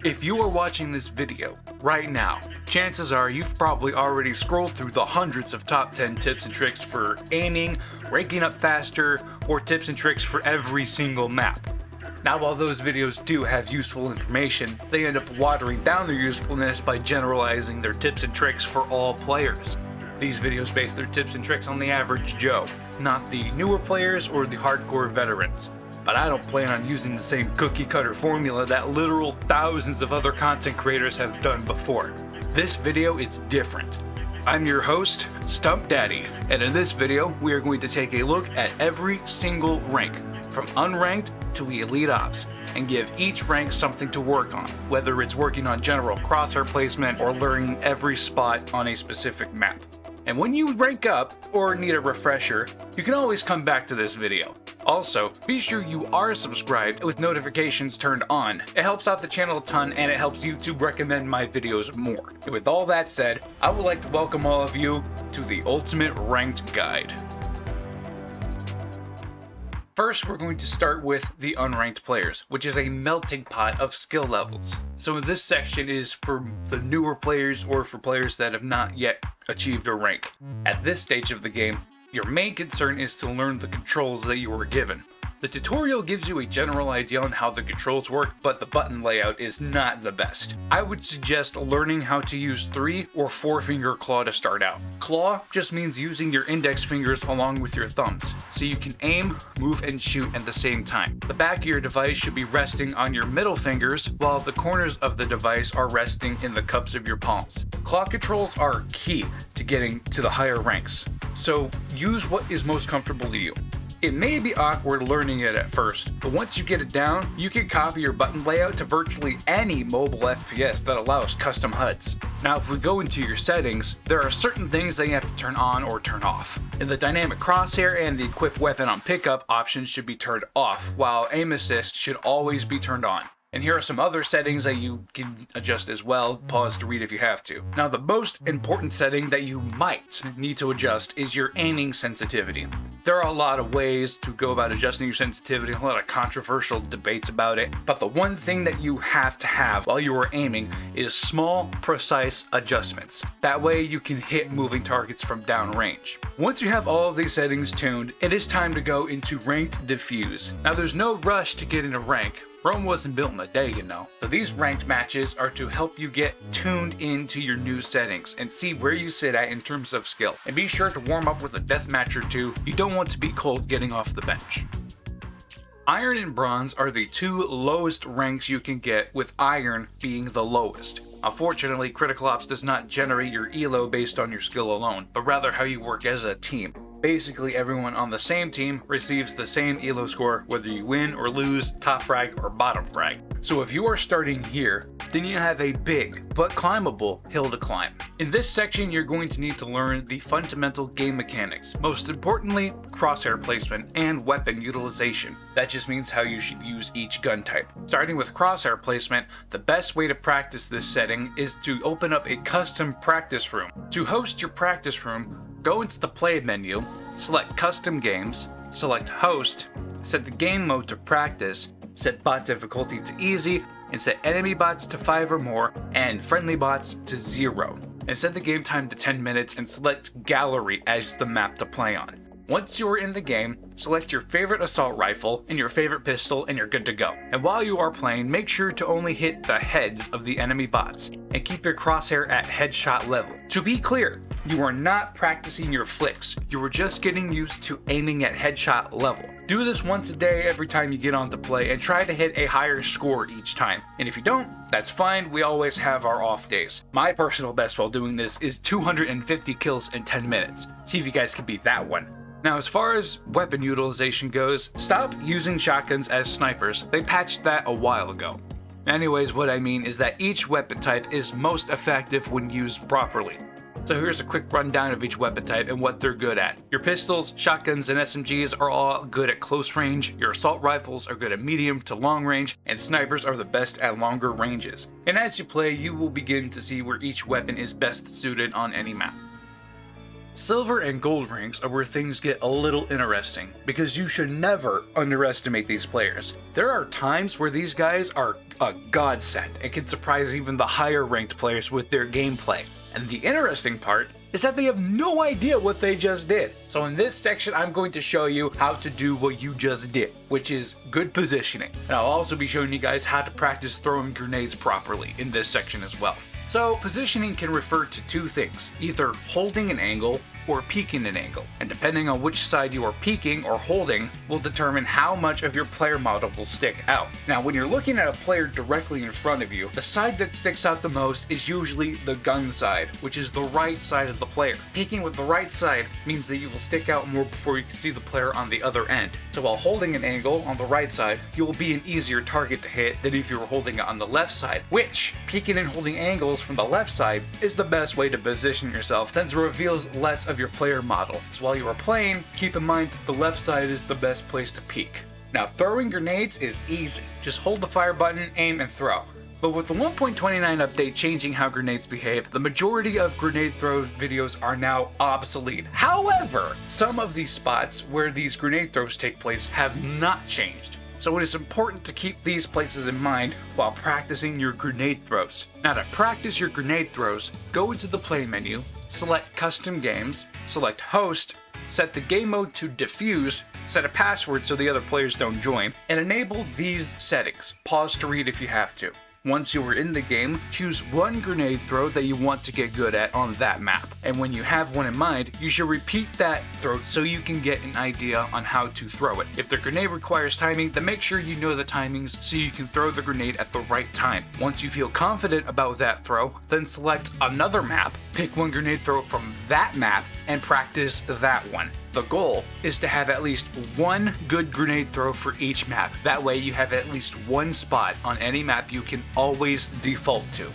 If you are watching this video right now, chances are you've probably already scrolled through the hundreds of top 10 tips and tricks for aiming, ranking up faster, or tips and tricks for every single map. Now, while those videos do have useful information, they end up watering down their usefulness by generalizing their tips and tricks for all players. These videos base their tips and tricks on the average Joe, not the newer players or the hardcore veterans. But I don't plan on using the same cookie cutter formula that literal thousands of other content creators have done before. This video is different. I'm your host, Stump Daddy, and in this video we are going to take a look at every single rank, from Unranked to Elite Ops, and give each rank something to work on, whether it's working on general crosshair placement or learning every spot on a specific map. And when you rank up or need a refresher, you can always come back to this video. Also, be sure you are subscribed with notifications turned on. It helps out the channel a ton and it helps YouTube recommend my videos more. And with all that said, I would like to welcome all of you to the Ultimate Ranked Guide. First, we're going to start with the unranked players, which is a melting pot of skill levels. So this section is for the newer players or for players that have not yet achieved a rank. At this stage of the game, your main concern is to learn the controls that you were given. The tutorial gives you a general idea on how the controls work, but the button layout is not the best. I would suggest learning how to use 3 or 4 finger claw to start out. Claw just means using your index fingers along with your thumbs, so you can aim, move, and shoot at the same time. The back of your device should be resting on your middle fingers, while the corners of the device are resting in the cups of your palms. Claw controls are key to getting to the higher ranks, so use what is most comfortable to you. It may be awkward learning it at first, but once you get it down, you can copy your button layout to virtually any mobile FPS that allows custom HUDs. Now, if we go into your settings, there are certain things that you have to turn on or turn off. In the dynamic crosshair and the equip weapon on pickup options should be turned off, while aim assist should always be turned on. And here are some other settings that you can adjust as well. Pause to read if you have to. Now, the most important setting that you might need to adjust is your aiming sensitivity. There are a lot of ways to go about adjusting your sensitivity, a lot of controversial debates about it, but the one thing that you have to have while you are aiming is small, precise adjustments. That way you can hit moving targets from downrange. Once you have all of these settings tuned, it is time to go into Ranked Defuse. Now, there's no rush to get into rank. Rome wasn't built in a day, you know. So these ranked matches are to help you get tuned into your new settings and see where you sit at in terms of skill. And be sure to warm up with a deathmatch or two. You don't want to be cold getting off the bench. Iron and Bronze are the 2 lowest ranks you can get, with Iron being the lowest. Unfortunately, Critical Ops does not generate your elo based on your skill alone, but rather how you work as a team. Basically, everyone on the same team receives the same elo score, whether you win or lose, top frag or bottom frag. So if you are starting here, then you have a big but climbable hill to climb. In this section, you're going to need to learn the fundamental game mechanics, most importantly, crosshair placement and weapon utilization. That just means how you should use each gun type. Starting with crosshair placement, the best way to practice this setting is to open up a custom practice room. To host your practice room, go into the play menu, select custom games, select host, set the game mode to practice, set bot difficulty to easy, and set enemy bots to 5 or more and friendly bots to 0. And set the game time to 10 minutes and select gallery as the map to play on. Once you are in the game, select your favorite assault rifle and your favorite pistol and you're good to go. And while you are playing, make sure to only hit the heads of the enemy bots and keep your crosshair at headshot level. To be clear, you are not practicing your flicks, you are just getting used to aiming at headshot level. Do this once a day every time you get on to play and try to hit a higher score each time. And if you don't, that's fine, we always have our off days. My personal best while doing this is 250 kills in 10 minutes. See if you guys can beat that one. Now, as far as weapon utilization goes, stop using shotguns as snipers. They patched that a while ago. Anyways, what I mean is that each weapon type is most effective when used properly. So here's a quick rundown of each weapon type and what they're good at. Your pistols, shotguns, and SMGs are all good at close range, your assault rifles are good at medium to long range, and snipers are the best at longer ranges. And as you play, you will begin to see where each weapon is best suited on any map. Silver and gold ranks are where things get a little interesting, because you should never underestimate these players. There are times where these guys are a godsend and can surprise even the higher ranked players with their gameplay. And the interesting part is that they have no idea what they just did. So in this section, I'm going to show you how to do what you just did, which is good positioning. And I'll also be showing you guys how to practice throwing grenades properly in this section as well. So positioning can refer to two things, either holding an angle or peeking an angle, and depending on which side you are peeking or holding will determine how much of your player model will stick out. Now when you're looking at a player directly in front of you, the side that sticks out the most is usually the gun side, which is the right side of the player. Peeking with the right side means that you will stick out more before you can see the player on the other end. So while holding an angle on the right side, you will be an easier target to hit than if you were holding it on the left side, which peeking and holding angles from the left side is the best way to position yourself since it reveals less of your player model. So while you are playing, keep in mind that the left side is the best place to peek. Now throwing grenades is easy. Just hold the fire button, aim, and throw. But with the 1.29 update changing how grenades behave, the majority of grenade throw videos are now obsolete. However, some of these spots where these grenade throws take place have not changed. So it is important to keep these places in mind while practicing your grenade throws. Now to practice your grenade throws, go into the play menu, select custom games, select host, set the game mode to Defuse, set a password so the other players don't join, and enable these settings. Pause to read if you have to. Once you are in the game, choose one grenade throw that you want to get good at on that map. And when you have one in mind, you should repeat that throw so you can get an idea on how to throw it. If the grenade requires timing, then make sure you know the timings so you can throw the grenade at the right time. Once you feel confident about that throw, then select another map, pick one grenade throw from that map, and practice that one. The goal is to have at least one good grenade throw for each map. That way you have at least one spot on any map you can always default to.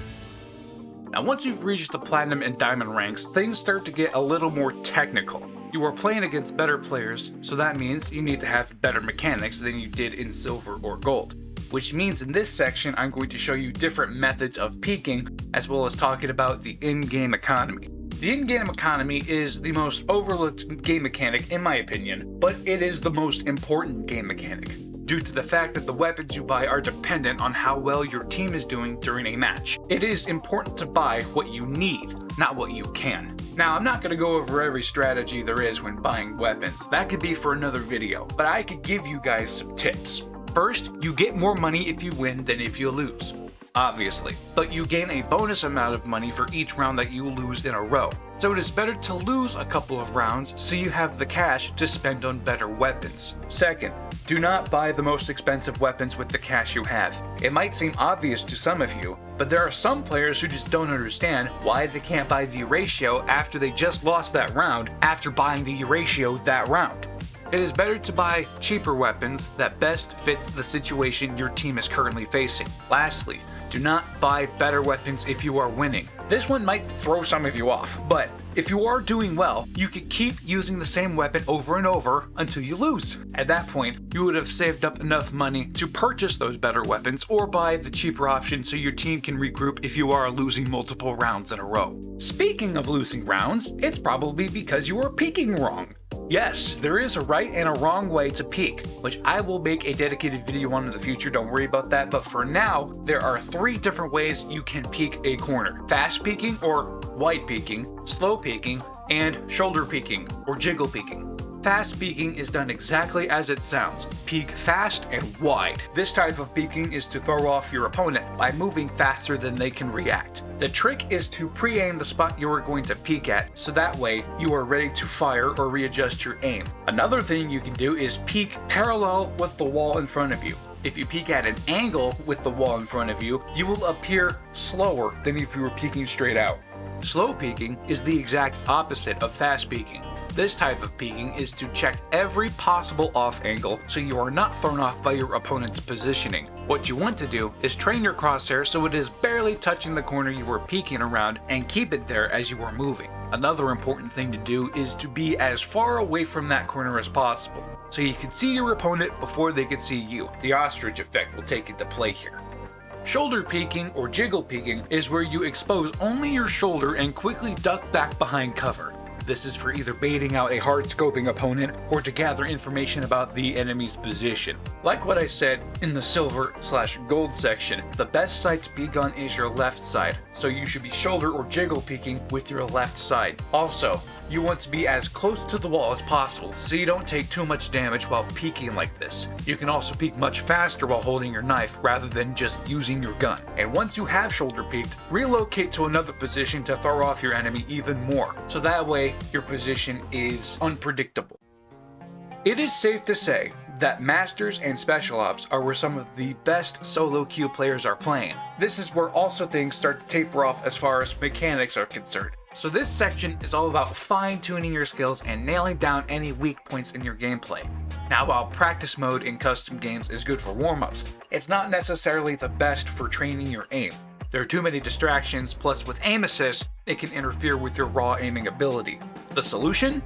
Now once you've reached the platinum and diamond ranks, things start to get a little more technical. You are playing against better players, so that means you need to have better mechanics than you did in silver or gold. Which means in this section I'm going to show you different methods of peeking, as well as talking about the in-game economy. The in-game economy is the most overlooked game mechanic in my opinion, but it is the most important game mechanic, due to the fact that the weapons you buy are dependent on how well your team is doing during a match. It is important to buy what you need, not what you can. Now I'm not going to go over every strategy there is when buying weapons, that could be for another video, but I could give you guys some tips. First, you get more money if you win than if you lose. Obviously, but you gain a bonus amount of money for each round that you lose in a row. So it is better to lose a couple of rounds so you have the cash to spend on better weapons. Second, do not buy the most expensive weapons with the cash you have. It might seem obvious to some of you, but there are some players who just don't understand why they can't buy the ratio after they just lost that round after buying the ratio that round. It is better to buy cheaper weapons that best fits the situation your team is currently facing. Lastly, do not buy better weapons if you are winning. This one might throw some of you off, but if you are doing well, you can keep using the same weapon over and over until you lose. At that point, you would have saved up enough money to purchase those better weapons or buy the cheaper option so your team can regroup if you are losing multiple rounds in a row. Speaking of losing rounds, it's probably because you are peeking wrong. Yes, there is a right and a wrong way to peek, which I will make a dedicated video on in the future, don't worry about that, but for now, there are 3 different ways you can peek a corner. Fast peeking or wide peeking, slow peeking, and shoulder peeking or jiggle peeking. Fast peeking is done exactly as it sounds. Peek fast and wide. This type of peeking is to throw off your opponent by moving faster than they can react. The trick is to pre-aim the spot you are going to peek at, so that way you are ready to fire or readjust your aim. Another thing you can do is peek parallel with the wall in front of you. If you peek at an angle with the wall in front of you, you will appear slower than if you were peeking straight out. Slow peeking is the exact opposite of fast peeking. This type of peeking is to check every possible off angle so you are not thrown off by your opponent's positioning. What you want to do is train your crosshair so it is barely touching the corner you are peeking around and keep it there as you are moving. Another important thing to do is to be as far away from that corner as possible so you can see your opponent before they can see you. The ostrich effect will take into play here. Shoulder peeking or jiggle peeking is where you expose only your shoulder and quickly duck back behind cover. This is for either baiting out a hard scoping opponent or to gather information about the enemy's position. Like what I said in the silver/gold section, the best side to peek on is your left side, so you should be shoulder or jiggle peeking with your left side. Also, you want to be as close to the wall as possible so you don't take too much damage while peeking like this. You can also peek much faster while holding your knife rather than just using your gun. And once you have shoulder peeked, relocate to another position to throw off your enemy even more, so that way your position is unpredictable. It is safe to say that Masters and Special Ops are where some of the best solo queue players are playing. This is where also things start to taper off as far as mechanics are concerned. So this section is all about fine-tuning your skills and nailing down any weak points in your gameplay. Now, while practice mode in custom games is good for warm-ups, it's not necessarily the best for training your aim. There are too many distractions, plus with aim assist, it can interfere with your raw aiming ability. The solution?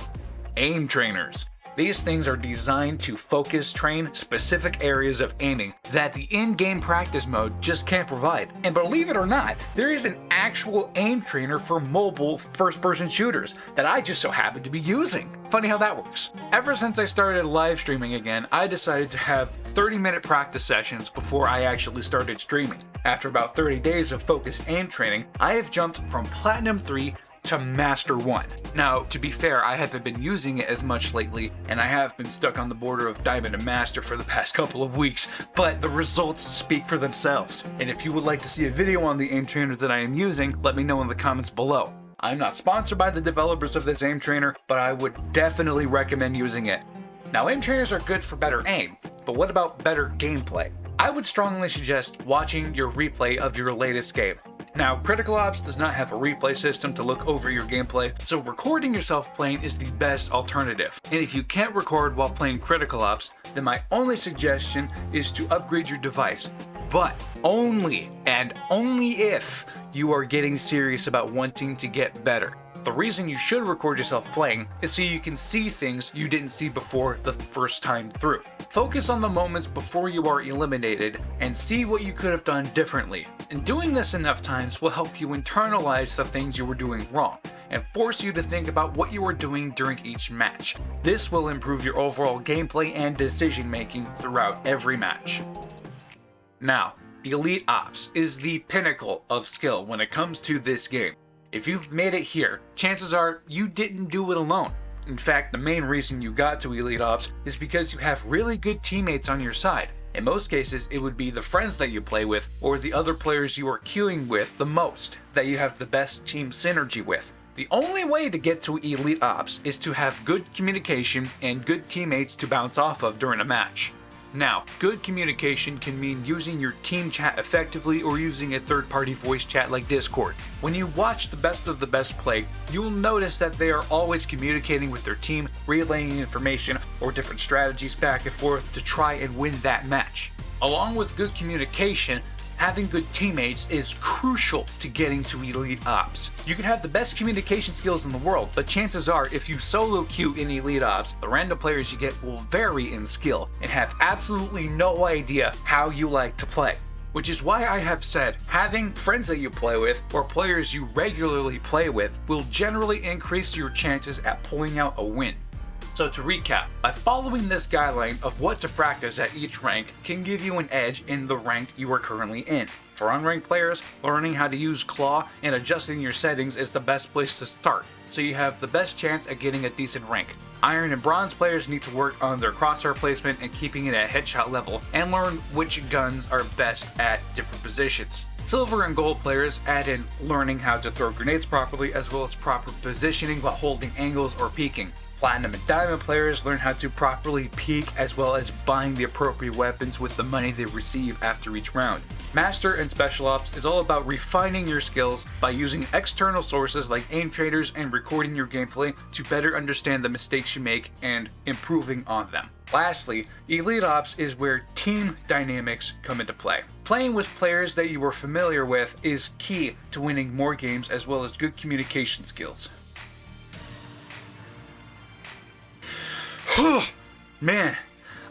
Aim trainers. These things are designed to focus train specific areas of aiming that the in-game practice mode just can't provide. And believe it or not, there is an actual aim trainer for mobile first-person shooters that I just so happen to be using. Funny how that works. Ever since I started live streaming again, I decided to have 30-minute practice sessions before I actually started streaming. After about 30 days of focused aim training, I have jumped from Platinum 3 to Master 1. Now, to be fair, I haven't been using it as much lately, and I have been stuck on the border of Diamond and Master for the past couple of weeks, but the results speak for themselves. And if you would like to see a video on the aim trainer that I am using, let me know in the comments below. I'm not sponsored by the developers of this aim trainer, but I would definitely recommend using it. Now, aim trainers are good for better aim, but what about better gameplay? I would strongly suggest watching your replay of your latest game. Now, Critical Ops does not have a replay system to look over your gameplay, so recording yourself playing is the best alternative. And if you can't record while playing Critical Ops, then my only suggestion is to upgrade your device. But only and only if you are getting serious about wanting to get better. The reason you should record yourself playing is so you can see things you didn't see before the first time through. Focus on the moments before you are eliminated and see what you could have done differently. And doing this enough times will help you internalize the things you were doing wrong and force you to think about what you were doing during each match. This will improve your overall gameplay and decision making throughout every match. Now, Elite Ops is the pinnacle of skill when it comes to this game. If you've made it here, chances are you didn't do it alone. In fact, the main reason you got to Elite Ops is because you have really good teammates on your side. In most cases, it would be the friends that you play with or the other players you are queuing with the most that you have the best team synergy with. The only way to get to Elite Ops is to have good communication and good teammates to bounce off of during a match. Now, good communication can mean using your team chat effectively or using a third-party voice chat like Discord. When you watch the best of the best play, you'll notice that they are always communicating with their team, relaying information or different strategies back and forth to try and win that match. Along with good communication, having good teammates is crucial to getting to Elite Ops. You can have the best communication skills in the world, but chances are if you solo queue in Elite Ops, the random players you get will vary in skill and have absolutely no idea how you like to play. Which is why I have said having friends that you play with or players you regularly play with will generally increase your chances at pulling out a win. So to recap, by following this guideline of what to practice at each rank can give you an edge in the rank you are currently in. For unranked players, learning how to use claw and adjusting your settings is the best place to start, so you have the best chance at getting a decent rank. Iron and bronze players need to work on their crosshair placement and keeping it at headshot level, and learn which guns are best at different positions. Silver and gold players add in learning how to throw grenades properly as well as proper positioning while holding angles or peeking. Platinum and diamond players learn how to properly peek as well as buying the appropriate weapons with the money they receive after each round. Master and Special Ops is all about refining your skills by using external sources like aim traders and recording your gameplay to better understand the mistakes you make and improving on them. Lastly, Elite Ops is where team dynamics come into play. Playing with players that you are familiar with is key to winning more games as well as good communication skills. Man,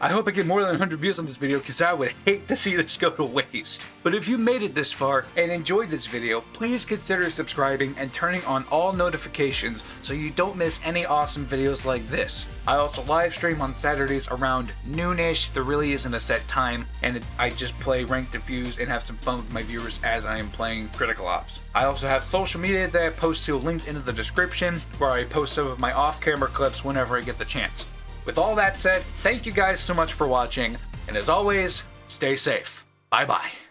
I hope I get more than 100 views on this video because I would hate to see this go to waste. But if you made it this far and enjoyed this video, please consider subscribing and turning on all notifications so you don't miss any awesome videos like this. I also live stream on Saturdays around noonish. There really isn't a set time, and I just play Ranked Defuse and have some fun with my viewers as I am playing Critical Ops. I also have social media that I post to linked into the description, where I post some of my off-camera clips whenever I get the chance. With all that said, thank you guys so much for watching, and as always, stay safe. Bye bye.